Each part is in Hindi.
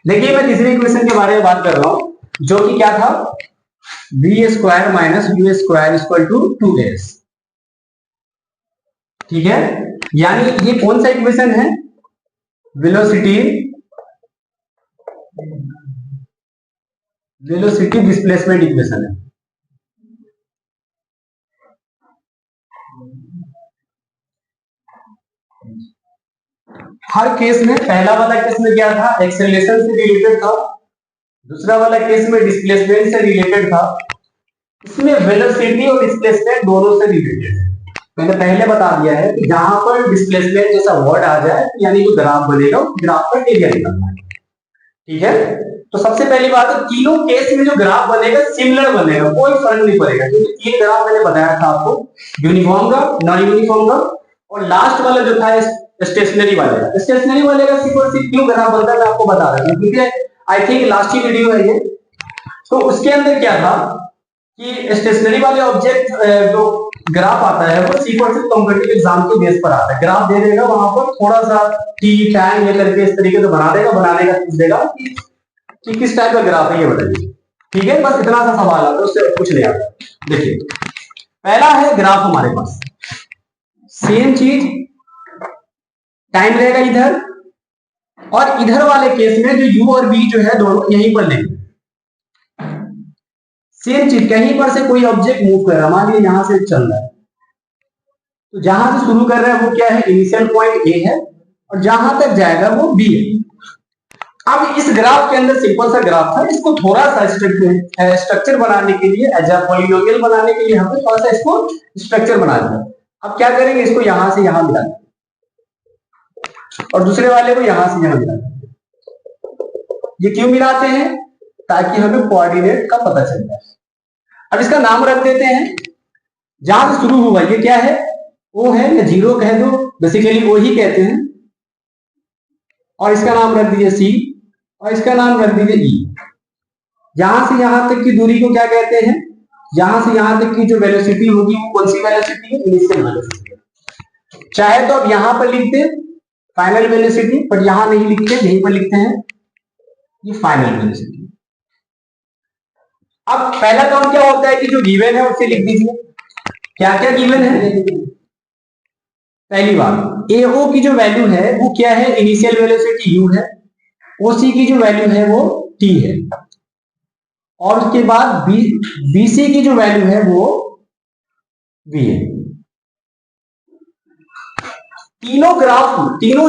देखिए मैं तीसरी इक्वेशन के बारे में बात कर रहा हूं जो कि क्या था, b square minus u square equal to 2as। ठीक है, यानी ये कौन सा इक्वेशन है, वेलोसिटी डिस्प्लेसमेंट इक्वेशन है। हर केस में पहला वाला केस में क्या था, एक्सेलरेशन से रिलेटेड था, दूसरा वाला केस में डिस्प्लेसमेंट से रिलेटेड था, इसमें वेलोसिटी और डिस्प्लेसमेंट दोनों से रिलेटेड है। मैंने पहले बता दिया है कि जहां पर डिस्प्लेसमेंट जैसा वर्ड आ जाए यानी जो ग्राफ बनेगा ग्राफ का एरिया निकालना है। ठीक है, तो सबसे पहली बात है तीनों केस में जो ग्राफ बनेगा सिमिलर बनेगा, कोई फर्क नहीं पड़ेगा, क्योंकि तीन ग्राफ मैंने बताया था आपको, यूनिफॉर्म का, नॉन यूनिफॉर्म का और लास्ट वाला जो था स्टेशनरी वाले का। स्टेशनरी वाले का सिर्फ और सिर्फ क्यों ग्राफ बनता है मैं आपको बता रहा हूं, क्योंकि I think last he video है ये। तो उसके अंदर क्या था कि स्टेशनरी वाले ऑब्जेक्ट जो ग्राफ आता है वो सिर्फ और सिर्फ कॉम्पिटिटिव एग्जाम के बेस पर आता है। ग्राफ दे देगा, वहां पर थोड़ा सा टी टैन ये करके इस तरीके से बना देगा, बनाने का पूछ देगा कि किस टाइप का ग्राफ है ये बताइए। ठीक है, बस इतना सा सवाल आता है, उससे कुछ नहीं आता। देखिए पहला है ग्राफ हमारे पास, सेम चीज टाइम रहेगा इधर, और इधर वाले केस में जो u और v जो है दोनों यहीं पर लेंगे। सेम चीज, कहीं पर से कोई ऑब्जेक्ट मूव कर रहा है, मान लीजिए यहां से चल रहा है, तो जहां से शुरू कर रहा है वो क्या है, इनिशियल पॉइंट ए है, और जहां तक जाएगा वो बी है। अब इस ग्राफ के अंदर सिंपल सा ग्राफ था, इसको थोड़ा सा स्ट्रक्चर बनाने के लिए, एज अ पॉलिनोमियल बनाने के लिए हमने थोड़ा सा इसको स्ट्रक्चर बना दिया। अब क्या करेंगे, इसको यहां से यहां मिला और दूसरे वाले को यहां से यहां मिला। ये क्यों मिलाते हैं, ताकि हमें कोऑर्डिनेट का पता चल जाए। अब इसका नाम रख देते हैं, जहां से शुरू हुआ ये क्या है, ओ है या जीरो कह दो, बेसिकली ओ ही कहते हैं, और इसका नाम रख दीजिए सी और इसका नाम रख दीजिए ई। यहां से यहां तक की दूरी को क्या कहते हैं, यहां से यहां तक की जो वेलोसिटी होगी वो कौन सी वेलोसिटी है, इनिशियल वेलोसिटी। चाहे तो अब यहां पर लिखते फाइनल वेलोसिटी, पर यहां नहीं लिखते, यहीं पर लिखते हैं ये फाइनल वेलोसिटी। अब पहला काम क्या होता है कि जो गिवन है उससे लिख दीजिए, क्या क्या गिवन है। पहली बात AO की जो वैल्यू है वो क्या है, इनिशियल वेलोसिटी u है, OC की जो वैल्यू है वो t है, और उसके बाद BC की जो वैल्यू है वो v है। तीनों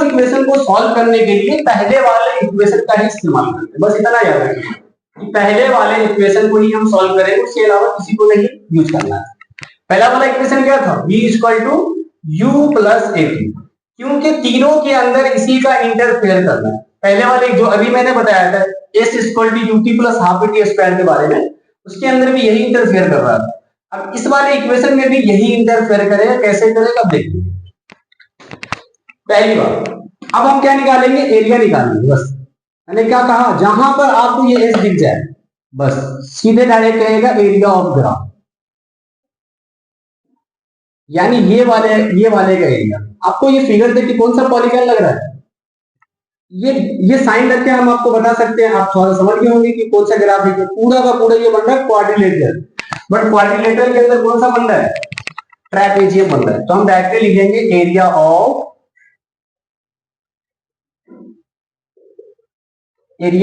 इक्वेशन को सॉल्व करने के लिए पहले वाले इक्वेशन का ही इस्तेमाल करते हैं, बस इतना याद रखिए कि पहले वाले इक्वेशन को ही हम सॉल्व करेंगे, उसके अलावा किसी को नहीं यूज करना है। पहला वाला इक्वेशन क्या था, v equal to u plus a, क्योंकि तीनों के अंदर इसी का इंटरफेयर करना है। पहले वाले जो अभी मैंने बताया था s equal to ut plus half t square के बारे में, उसके अंदर भी यही इंटरफेयर कर रहा था। अब इस वाले इक्वेशन में भी यही इंटरफेयर करेगा, कैसे करेगा देखिए। पहली बात, अब हम क्या निकालेंगे, एरिया निकालेंगे। बस मैंने क्या कहा, जहां पर आपको ये एस दिख जाए बस सीधे डायरेक्ट कहेगा एरिया ऑफ ग्राफ, यानी ये वाले का एरिया। आपको ये फिगर देख के कौन सा पॉलीगॉन लग रहा है, ये साइन रख के हम आपको बता सकते हैं, आप थोड़ा समझ गए होंगे कि कौन सा ग्राफ है। पूरा का पूरा ये बन रहा है क्वाड्रिलेटरल, बट क्वाड्रिलेटरल के अंदर कौन सा बन रहा है, ट्रैपेजियम बन रहा है। तो हम डायरेक्टली लिखेंगे एरिया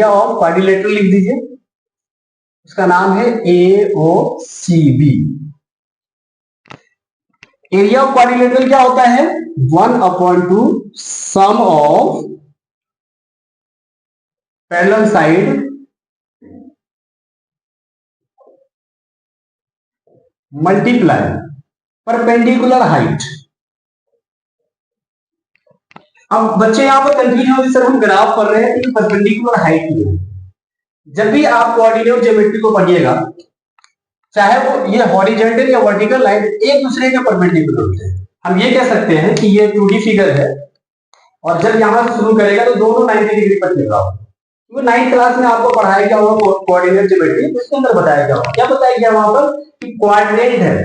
ऑफ क्वाड्रिलेटरल लिख दीजिए, इसका नाम है AOCB। एरिया ऑफ क्वाड्रिलेटरल क्या होता है, 1/2 sum of parallel side multiply perpendicular height. अब बच्चे यहां पर कंफ्यूज हो, सर हम ग्राफ कर रहे हैं कि परपेंडिकुलर हाइट की है। जब भी आप कोऑर्डिनेट ज्योमेट्री को पढ़िएगा, चाहे वो ये हॉरिजॉन्टल या वर्टिकल लाइन एक दूसरे के परपेंडिकुलर होते हैं। हम ये कह सकते हैं कि ये 2D फिगर है, और जब यहां से शुरू करेगा तो दोनों 90 डिग्री पर चल रहा होगा। वो 9th क्लास में आपको पढ़ाया गया होगा कोऑर्डिनेट ज्योमेट्री, उसके अंदर बताया गया होगा। क्या बताया गया वहां पर कि क्वाड्रेंट है,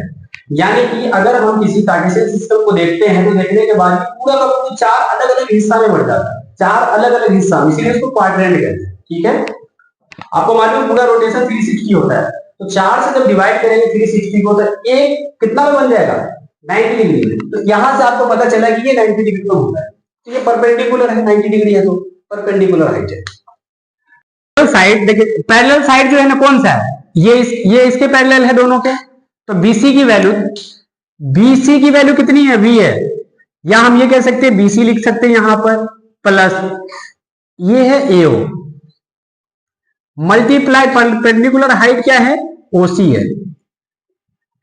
यानी कि अगर हम किसी कार्टेशियन सिस्टम को देखते हैं तो देखने के बाद पूरा का पूरा 4 अलग अलग हिस्सा में बढ़ जाता है, 4 अलग अलग हिस्सा, इसीलिए उसको क्वाड्रेंट कहते हैं। ठीक है, आपको मालूम पूरा रोटेशन 360 होता है, तो 4 से जब डिवाइड करेंगे 360 को तो एक कितना में बन जाएगा 90 डिग्री में। तो यहां से आपको पता चला कि ये 90 डिग्री में होता है, तो ये परपेंडिकुलर है, 90 डिग्री है तो परपेंडिकुलर हाइट है। साइड देखिए, पैरेलल साइड जो है ना कौन सा है, ये इसके पैरेलल है दोनों के, तो बीसी की वैल्यू कितनी है, वी है, या हम ये कह सकते हैं बीसी लिख सकते हैं यहां पर, प्लस ये है एओ मल्टीप्लाई परपेंडिकुलर हाइट क्या है, ओसी है।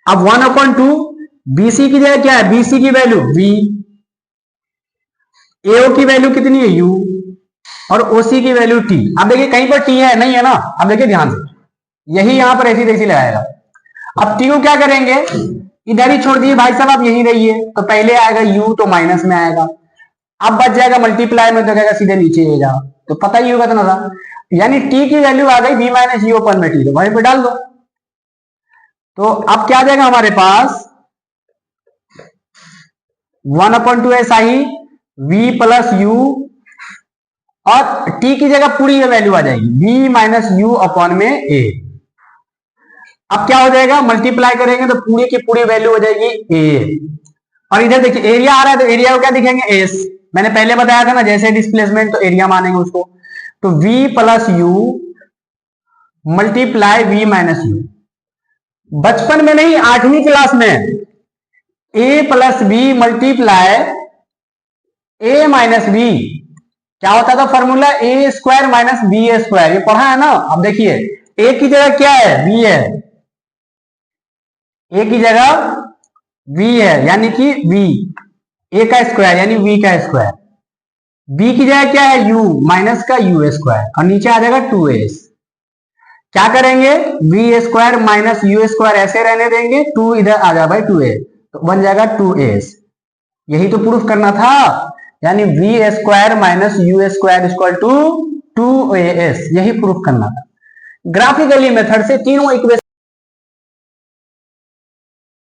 अब 1/2 बीसी की जगह क्या है, बीसी की वैल्यू वी, एओ की वैल्यू कितनी है यू, और ओसी की वैल्यू टी। अब देखिए कहीं पर टी है नहीं है ना, अब देखिए ध्यान से, यही यहां पर ऐसी तैसी लगाएगा। अब टी को क्या करेंगे, इधर ही छोड़ दिए भाई साहब, आप यही रहिए, तो पहले आएगा यू तो माइनस में आएगा, अब बच जाएगा मल्टीप्लाई में तो कहेगा सीधे नीचे आ जाओ, तो पता ही होगा इतना था, यानी टी की वैल्यू आ गई वी माइनस यू अपन में टी, तो वहीं पे डाल दो। तो अब क्या आ जाएगा हमारे पास 1/2 ऐसा ही वी प्लस यू, और टी की जगह पूरी वैल्यू आ जाएगी वी माइनस यू अपॉन में ए। अब क्या हो जाएगा, मल्टीप्लाई करेंगे तो पूरी की पूरी वैल्यू हो जाएगी ए, और इधर देखिए एरिया आ रहा है तो एरिया को क्या दिखेंगे एस, मैंने पहले बताया था ना जैसे डिस्प्लेसमेंट तो एरिया मानेंगे उसको, तो v plus u multiply v minus u. बचपन में नहीं 8वीं क्लास में a plus b multiply a minus b, क्या होता था formula, a square minus b a square, ये पढ़ा है ना। अब देखिए a की जगह क्या है, v है, a की जगह v है यानी कि v, a का स्क्वायर यानी v का स्क्वायर, b की जगह क्या है u माइनस का u स्क्वायर, और नीचे आ जाएगा 2s। क्या करेंगे, v square minus u square ऐसे रहने देंगे, 2 इधर आ जाए भाई 2a, तो बन जाएगा 2s। यही तो प्रूफ करना था, यानी v square minus u square equal to 2as, यही प्रूफ करना था। ग्राफिकली मेथड से तीनों इक्वेशन